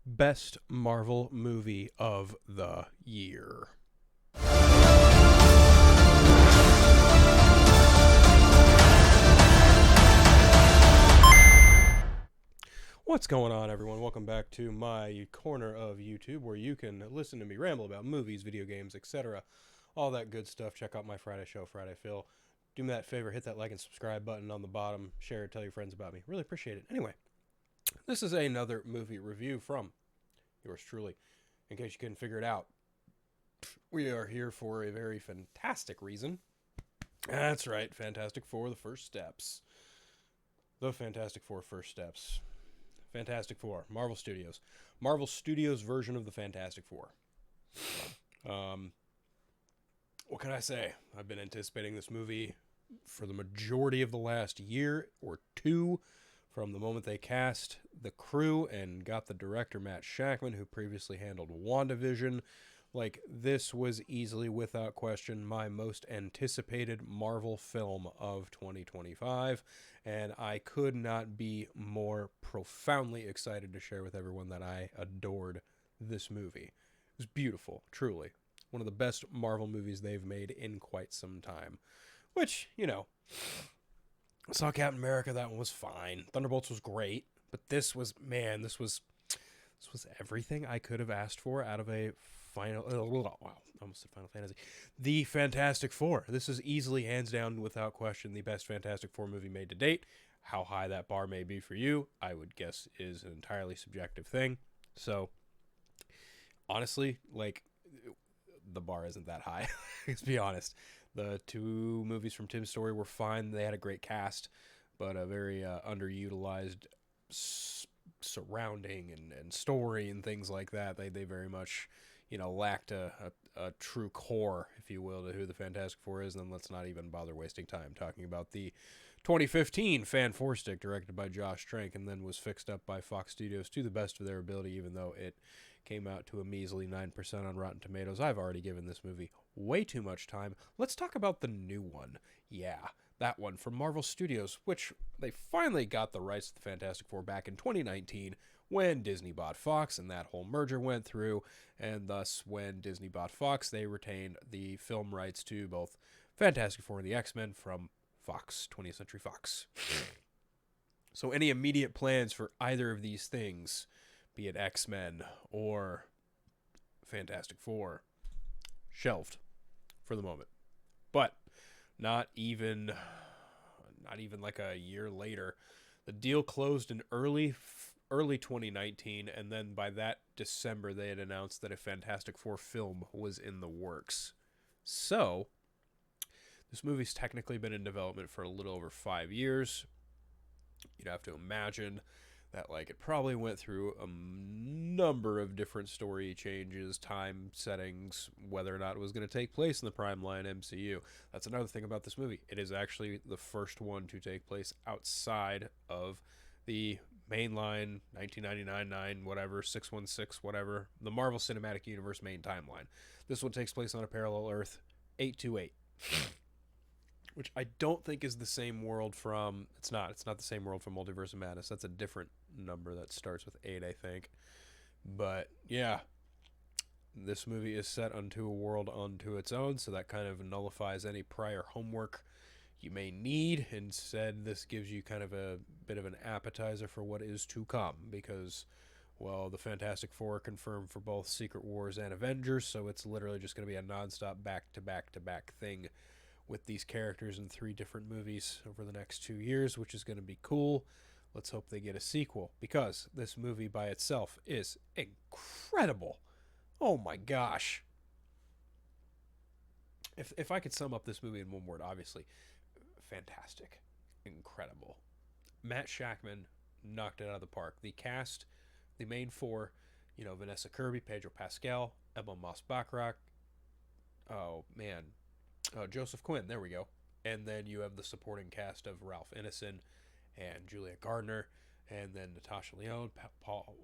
Best Marvel movie of the year. What's going on, everyone? Welcome back to my corner of YouTube where you can listen to me ramble about movies, video games, etc. All that good stuff. Check out my Friday show, Friday Phil. Do me that favor, hit that like and subscribe button on the bottom. Share it, tell your friends about me. Really appreciate it. Anyway, this is another movie review from yours truly. In case you couldn't figure it out, we are here for a very fantastic reason. That's right, Fantastic Four, the first steps. The Fantastic Four first steps. Fantastic Four, Marvel Studios. Marvel Studios' version of the Fantastic Four. What can I say? I've been anticipating this movie for the majority of the last year or two, from the moment they cast the crew and got the director Matt Shakman, who previously handled WandaVision. Like, this was easily, without question, my most anticipated Marvel film of 2025, and I could not be more profoundly excited to share with everyone that I adored this movie. It was beautiful, truly. One of the best Marvel movies they've made in quite some time. Which, you know, I saw Captain America, that one was fine. Thunderbolts was great, but this was everything I could have asked for out of a almost said Final Fantasy. The Fantastic Four. This is easily, hands down, without question, the best Fantastic Four movie made to date. How high that bar may be for you, I would guess, is an entirely subjective thing. So, honestly, like, the bar isn't that high. Let's be honest. The two movies from Tim Story were fine. They had a great cast, but a very underutilized surrounding and story and things like that. They very much, lacked a true core, if you will, to who the Fantastic Four is. And then let's not even bother wasting time talking about the 2015 Fan Four Stick, directed by Josh Trank, and then was fixed up by Fox Studios to the best of their ability, even though it came out to a measly 9% on Rotten Tomatoes. I've already given this movie way too much time. Let's talk about the new one. Yeah, that one from Marvel Studios, which they finally got the rights to the Fantastic Four back in 2019 when Disney bought Fox, and that whole merger went through, and thus when Disney bought Fox, they retained the film rights to both Fantastic Four and the X-Men from Fox, 20th Century Fox. So any immediate plans for either of these things, be it X-Men or Fantastic Four, shelved for the moment. But not even like a year later, the deal closed in early 2019, and then by that December they had announced that a Fantastic Four film was in the works. So this movie's technically been in development for a little over 5 years. You'd have to imagine that, like, it probably went through a number of different story changes, time settings, whether or not it was going to take place in the Primeline MCU. That's another thing about this movie. It is actually the first one to take place outside of the mainline 1999-9, whatever, 616, whatever, the Marvel Cinematic Universe main timeline. This one takes place on a parallel Earth, 828. Which I don't think is the same world from... It's not the same world from Multiverse of Madness. That's a different number that starts with 8, I think. But, yeah. This movie is set unto a world unto its own, so that kind of nullifies any prior homework you may need. Instead, this gives you kind of a bit of an appetizer for what is to come, because, well, the Fantastic Four are confirmed for both Secret Wars and Avengers, so it's literally just going to be a nonstop back-to-back-to-back thing with these characters in 3 different movies over the next 2 years, which is going to be cool. Let's hope they get a sequel, because this movie by itself is incredible. Oh my gosh. If I could sum up this movie in one word, obviously, fantastic. Incredible. Matt Shakman knocked it out of the park. The cast, the main 4, Vanessa Kirby, Pedro Pascal, Emma Moss-Bachrach, Joseph Quinn, there we go. And then you have the supporting cast of Ralph Ineson and Julia Gardner, and then Natasha Lyonne, Paul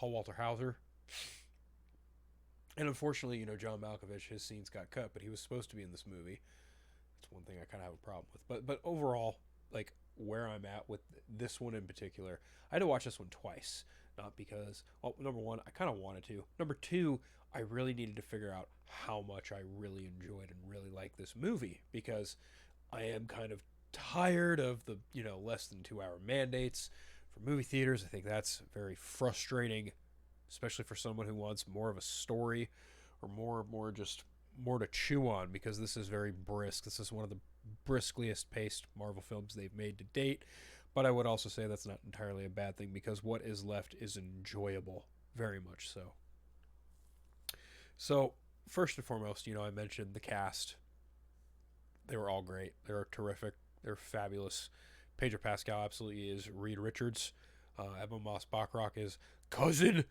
Walter Hauser. And unfortunately, John Malkovich, his scenes got cut, but he was supposed to be in this movie. That's one thing I kind of have a problem with. But overall, like, where I'm at with this one in particular, I had to watch this one twice. Not because, well, number one, I kind of wanted to. Number two, I really needed to figure out how much I really enjoyed and really liked this movie because I am kind of tired of the, less than 2 hour mandates for movie theaters. I think that's very frustrating, especially for someone who wants more of a story or more to chew on because this is very brisk. This is one of the briskliest paced Marvel films they've made to date. But I would also say that's not entirely a bad thing because what is left is enjoyable, very much so. So, first and foremost, I mentioned the cast. They were all great. They were terrific. They're fabulous. Pedro Pascal absolutely is Reed Richards. Emma Moss Bachrach is cousin.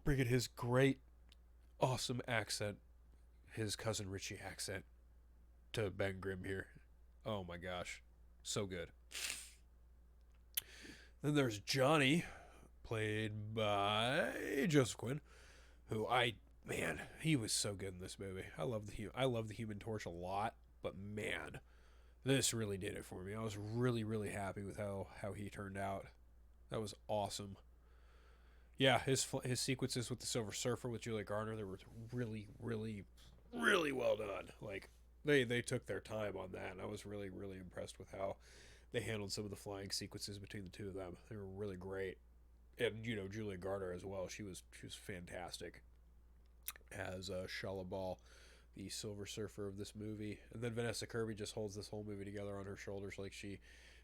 Bringing his great, awesome accent, his cousin Richie accent, to Ben Grimm here. Oh my gosh, so good. Then there's Johnny, played by Joseph Quinn, who man, he was so good in this movie. I love the Human Torch a lot, but man, this really did it for me. I was really really happy with how he turned out. That was awesome. Yeah, his sequences with the Silver Surfer with Julia Garner, they were really really really well done. Like they took their time on that, and I was really really impressed with how they handled some of the flying sequences between the two of them. They were really great, and Julia Garner as well. She was fantastic as Shala Ball, the Silver Surfer of this movie. And then Vanessa Kirby just holds this whole movie together on her shoulders. Like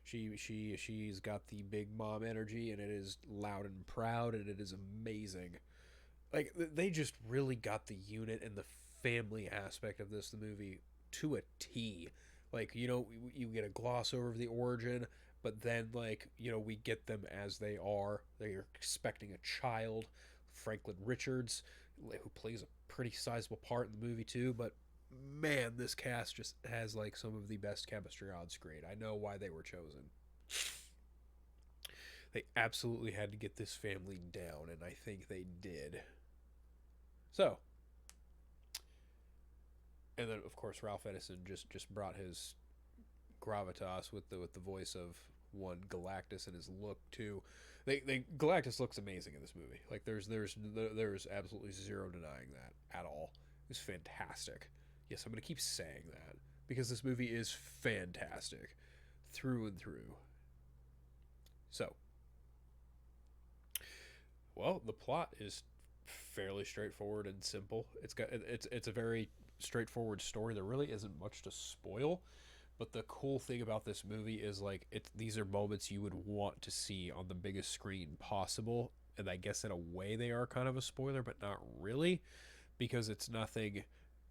she's got the big mom energy, and it is loud and proud, and it is amazing. Like they just really got the unit and the family aspect of the movie to a T. Like you get a gloss over the origin, but then we get them as they are. They are expecting a child, Franklin Richards, who plays a pretty sizable part in the movie too. But man, this cast just has like some of the best chemistry on screen. I know why they were chosen. They absolutely had to get this family down, and I think they did. So, and then of course Ralph Edison just brought his gravitas with the voice of one Galactus and his look too. They Galactus looks amazing in this movie. Like there's absolutely zero denying that at all. It's fantastic. Yes, I'm gonna keep saying that because this movie is fantastic through and through. So, well, the plot is fairly straightforward and simple. It's a very straightforward story. There really isn't much to spoil. But the cool thing about this movie is these are moments you would want to see on the biggest screen possible. And I guess in a way they are kind of a spoiler, but not really, because it's nothing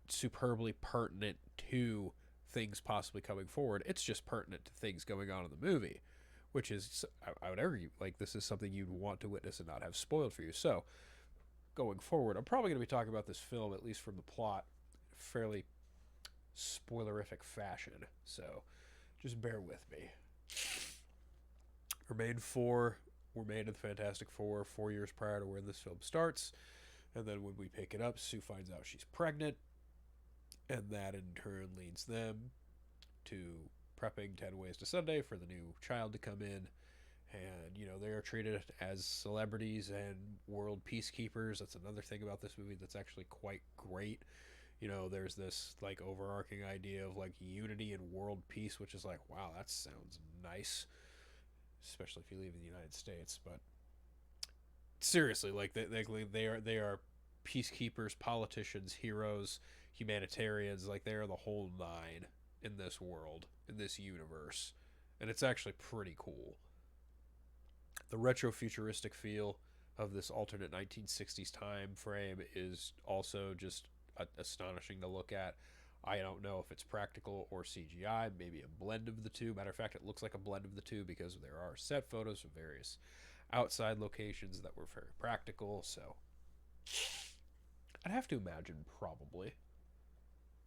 superbly pertinent to things possibly coming forward. It's just pertinent to things going on in the movie, which is, I would argue, like this is something you'd want to witness and not have spoiled for you. So going forward, I'm probably going to be talking about this film, at least from the plot, fairly spoilerific fashion. So just bear with me. We're made in the Fantastic Four 4 years prior to where this film starts. And then when we pick it up, Sue finds out she's pregnant. And that in turn leads them to prepping 10 Ways to Sunday for the new child to come in. And, they are treated as celebrities and world peacekeepers. That's another thing about this movie that's actually quite great. There's this like overarching idea of like unity and world peace, which is like, wow, that sounds nice, especially if you live in the United States. But seriously, like they are peacekeepers, politicians, heroes, humanitarians. Like they are the whole nine in this world, in this universe, and it's actually pretty cool. The retro futuristic feel of this alternate 1960s time frame is also just astonishing to look at. I don't know if it's practical or CGI, maybe a blend of the two. Matter of fact, it looks like a blend of the two because there are set photos of various outside locations that were very practical. So I'd have to imagine probably.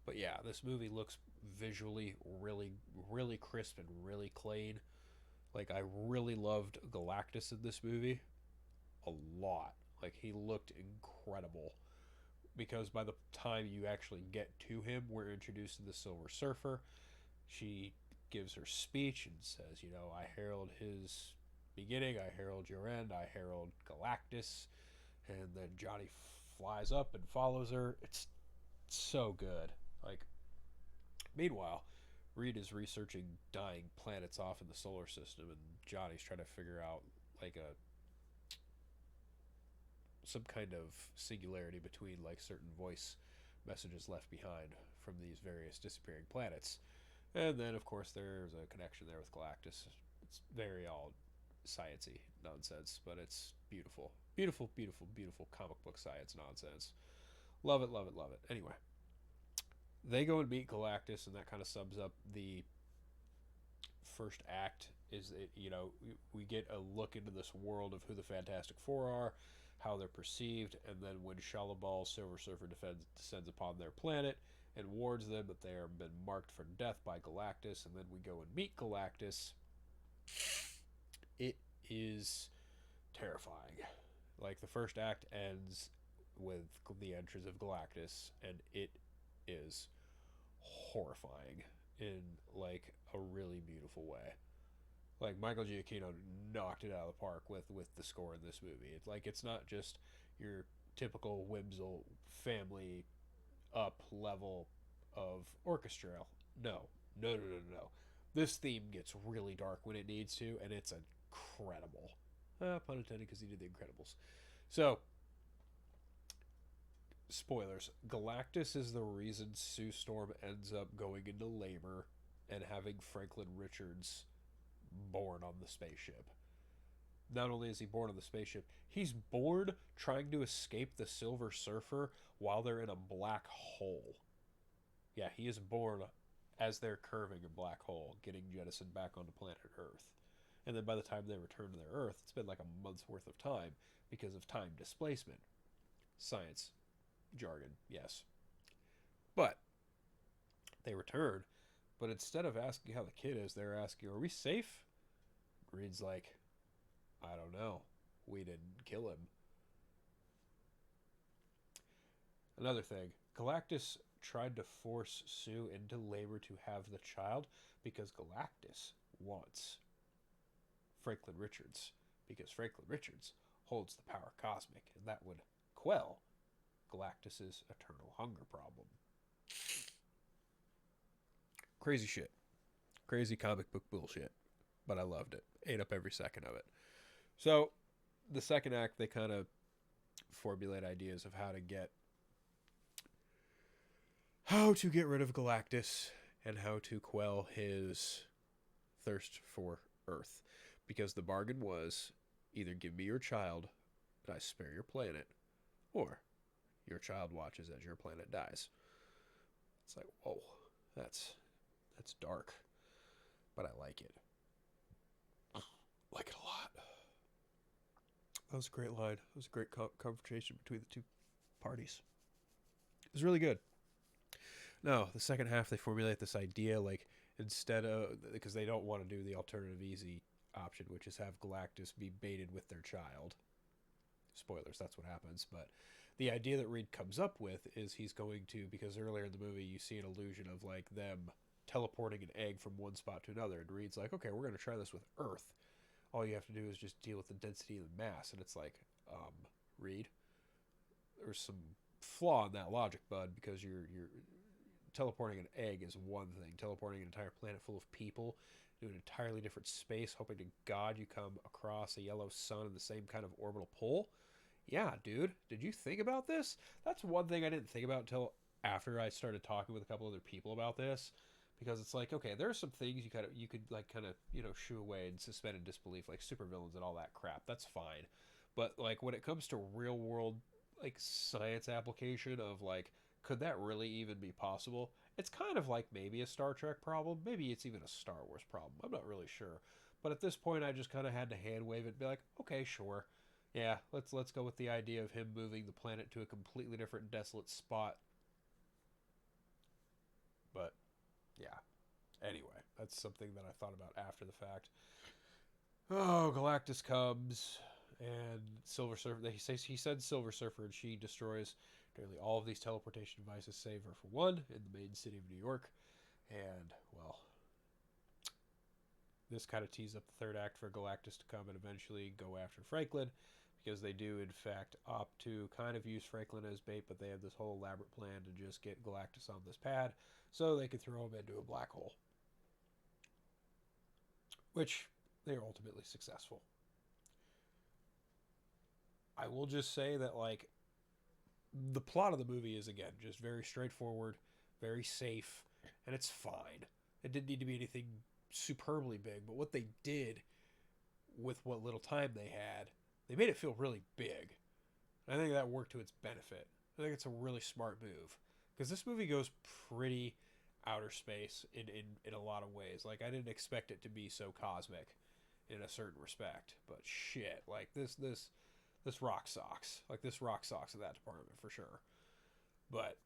But yeah, this movie looks visually really, really crisp and really clean. Like, I really loved Galactus in this movie a lot. Like, he looked incredible. Because by the time you actually get to him, we're introduced to the Silver Surfer. She gives her speech and says, I herald his beginning, I herald your end, I herald Galactus, and then Johnny flies up and follows her. It's so good. Like, meanwhile, Reed is researching dying planets off in the solar system, and Johnny's trying to figure out like a some kind of singularity between like certain voice messages left behind from these various disappearing planets. And then, of course, there's a connection there with Galactus. It's very all sciency nonsense, but it's beautiful, beautiful, beautiful, beautiful comic book science nonsense. Love it, love it, love it. Anyway, they go and meet Galactus, and that kind of sums up the first act. Is it, we get a look into this world of who the Fantastic Four are, how they're perceived, and then when Shalabal Silver Surfer descends upon their planet and warns them that they have been marked for death by Galactus, and then we go and meet Galactus. It is terrifying. Like, the first act ends with the entrance of Galactus, and it is horrifying in like a really beautiful way. Like, Michael Giacchino knocked it out of the park with the score in this movie. It's like, it's not just your typical whimsical family up level of orchestra. No, no, no, no, no. This theme gets really dark when it needs to, and it's incredible. Pun intended, because he did The Incredibles. So, spoilers. Galactus is the reason Sue Storm ends up going into labor and having Franklin Richards born on the spaceship. Not only is he born on the spaceship, he's born trying to escape the Silver Surfer while they're in a black hole. Yeah, he is born as they're curving a black hole, getting jettisoned back onto planet Earth. And then by the time they return to their Earth, it's been like a month's worth of time because of time displacement. Science jargon, yes. But they return, but instead of asking how the kid is, they're asking, are we safe? Reed's like, I don't know. We didn't kill him. Another thing, Galactus tried to force Sue into labor to have the child because Galactus wants Franklin Richards, because Franklin Richards holds the power cosmic, and that would quell Galactus's eternal hunger problem. Crazy shit. Crazy comic book bullshit. But I loved it. Ate up every second of it. So, the second act, they kind of formulate ideas of how to get rid of Galactus and how to quell his thirst for Earth. Because the bargain was, either give me your child and I spare your planet, or your child watches as your planet dies. It's like, whoa, that's dark, but I like it. Like it a lot. That was a great line. It was a great conversation between the two parties. It was really good. No, the second half, they formulate this idea, like, instead of, because they don't want to do the alternative easy option, which is have Galactus be baited with their child. Spoilers, that's what happens. But the idea that Reed comes up with is he's going to, because earlier in the movie you see an illusion of like them teleporting an egg from one spot to another, and Reed's like, okay, we're going to try this with Earth. All you have to do is just deal with the density of the mass. And it's like, Reed, there's some flaw in that logic, bud, because you're teleporting an egg is one thing. Teleporting an entire planet full of people to an entirely different space, hoping to God you come across a yellow sun in the same kind of orbital pull. Yeah, dude, did you think about this? That's one thing I didn't think about until after I started talking with a couple other people about this. Because it's like, okay, there are some things you could shoo away and suspend in disbelief, like supervillains and all that crap. That's fine. But like when it comes to real world like science application of like, could that really even be possible? It's kind of like maybe a Star Trek problem. Maybe it's even a Star Wars problem. I'm not really sure. But at this point, I just kind of had to hand wave it and be like, okay, sure. Yeah, let's go with the idea of him moving the planet to a completely different desolate spot. But yeah. Anyway, that's something that I thought about after the fact. Oh, Galactus comes, and Silver Surfer. He said Silver Surfer, and she destroys nearly all of these teleportation devices, save her for one in the main city of New York. And well, this kind of tees up the third act for Galactus to come and eventually go after Franklin, because they do in fact opt to kind of use Franklin as bait, but they have this whole elaborate plan to just get Galactus on this pad so they can throw him into a black hole, which they are ultimately successful. I will just say that, like, the plot of the movie is, again, just very straightforward, very safe, and it's fine. It didn't need to be anything superbly big, but what they did with what little time they had, they made it feel really big. And I think that worked to its benefit. I think it's a really smart move, because this movie goes pretty outer space in a lot of ways. Like, I didn't expect it to be so cosmic in a certain respect, but shit, like this rock socks. Like, this rock socks in that department for sure. But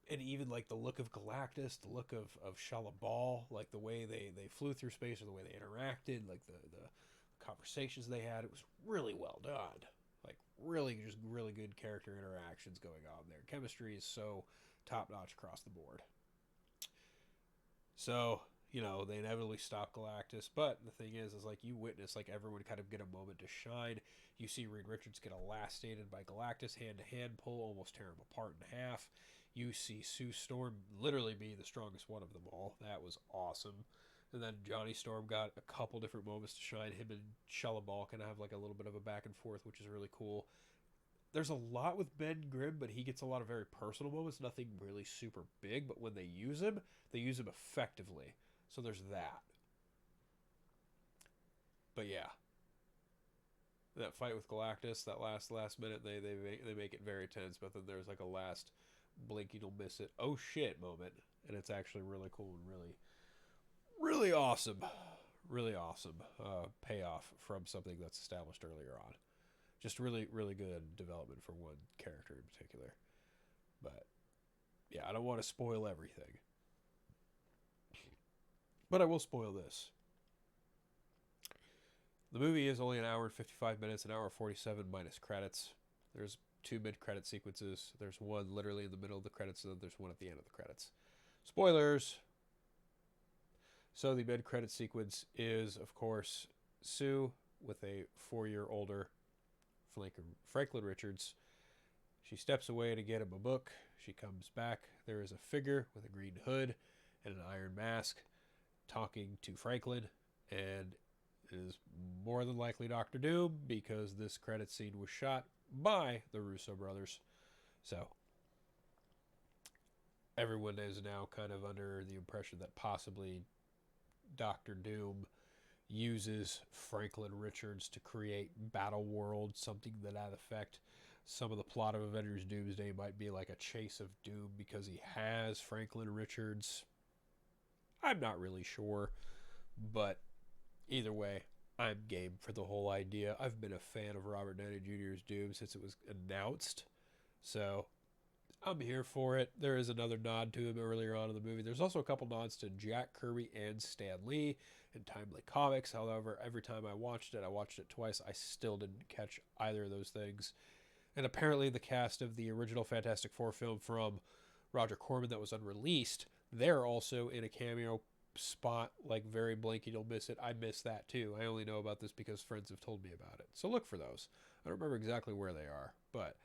and even like the look of Galactus, the look of Shalabal, like the way they flew through space or the way they interacted, like the conversations they had, it was really well done. Like, really, just really good character interactions going on there. Chemistry is so top notch across the board. So, they inevitably stop Galactus, but the thing is like, you witness like everyone kind of get a moment to shine. You see Reed Richards get elasted by Galactus, hand to hand pull, almost tear him apart in half. You see Sue Storm literally be the strongest one of them all. That was awesome. And then Johnny Storm got a couple different moments to shine. Him and Shellaball kind of have like a little bit of a back and forth, which is really cool. There's a lot with Ben Grimm, but he gets a lot of very personal moments. Nothing really super big, but when they use him effectively. So there's that. But yeah, that fight with Galactus, that last minute, they make it very tense. But then there's like a last blink you'll miss it, oh shit moment, and it's actually really cool and really awesome, really awesome payoff from something that's established earlier on. Just really good development for one character in particular. But yeah, I don't want to spoil everything, but I will spoil this. The movie is only an hour and 55 minutes, an hour 47 minus credits. There's two mid-credit sequences. There's one literally in the middle of the credits, and then there's one at the end of the credits. Spoilers! So the mid-credit sequence is, of course, Sue with a 4-year older Franklin Richards. She steps away to get him a book. She comes back. There is a figure with a green hood and an iron mask talking to Franklin, and it is more than likely Doctor Doom, because this credit scene was shot by the Russo brothers. So everyone is now kind of under the impression that possibly Doctor Doom uses Franklin Richards to create Battle World, something to that effect. Some of the plot of Avengers Doomsday might be like a chase of Doom because he has Franklin Richards. I'm not really sure, but either way, I'm game for the whole idea. I've been a fan of Robert Downey Jr.'s Doom since it was announced, so I'm here for it. There is another nod to him earlier on in the movie. There's also a couple nods to Jack Kirby and Stan Lee in Timely Comics. However, every time I watched it twice, I still didn't catch either of those things. And apparently the cast of the original Fantastic Four film from Roger Corman that was unreleased, they're also in a cameo spot, like very blanky, you'll miss it. I missed that too. I only know about this because friends have told me about it. So look for those. I don't remember exactly where they are, but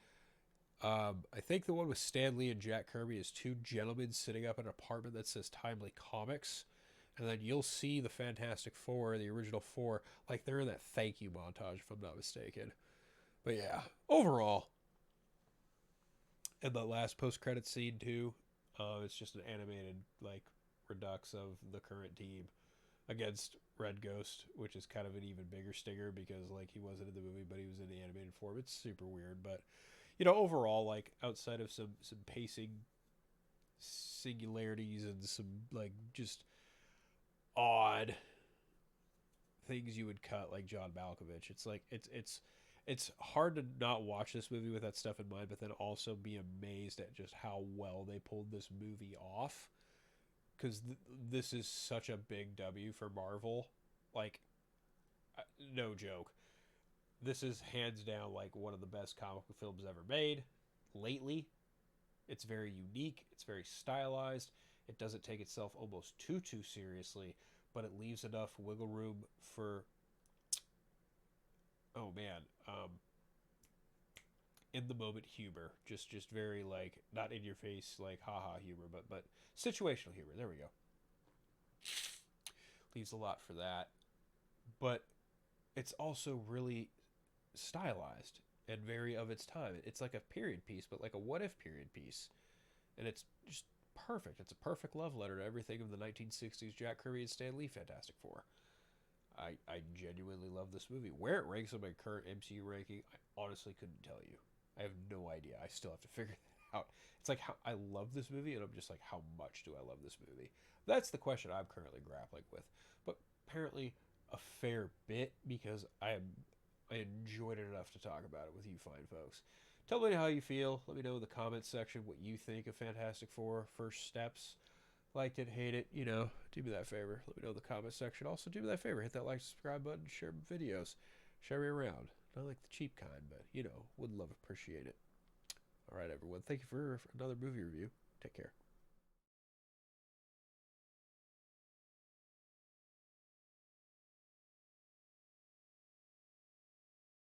I think the one with Stan Lee and Jack Kirby is two gentlemen sitting up in an apartment that says Timely Comics. And then you'll see the Fantastic Four, the original four, like they're in that thank you montage, if I'm not mistaken. But yeah, overall, and the last post-credit scene too, it's just an animated like redux of the current team against Red Ghost, which is kind of an even bigger stinger because like he wasn't in the movie, but he was in the animated form. It's super weird, but overall, like outside of some pacing singularities and some like just odd things you would cut, like John Malkovich, it's like it's hard to not watch this movie with that stuff in mind, but then also be amazed at just how well they pulled this movie off. Because this is such a big W for Marvel. Like, no joke. This is hands down like one of the best comic book films ever made lately. It's very unique. It's very stylized. It doesn't take itself almost too seriously, but it leaves enough wiggle room for, oh man, in the moment humor, just very like not in your face like haha humor, but situational humor. There we go. Leaves a lot for that, but it's also really stylized and very of its time. It's like a period piece, but like a what if period piece, and it's just perfect. It's a perfect love letter to everything of the 1960s Jack Kirby and Stan Lee Fantastic Four. I genuinely love this movie. Where it ranks on my current MCU ranking, I honestly couldn't tell you. I have no idea. I still have to figure that out. It's like how I love this movie, and I'm just like, how much do I love this movie? That's the question I'm currently grappling with. But apparently, a fair bit because I enjoyed it enough to talk about it with you fine folks. Tell me how you feel. Let me know in the comments section what you think of Fantastic Four First Steps. Liked it, hate it, do me that favor. Let me know in the comment section. Also, do me that favor. Hit that like, subscribe button, share videos. Share me around. Not like the cheap kind, but, would love, appreciate it. All right, everyone. Thank you for another movie review. Take care.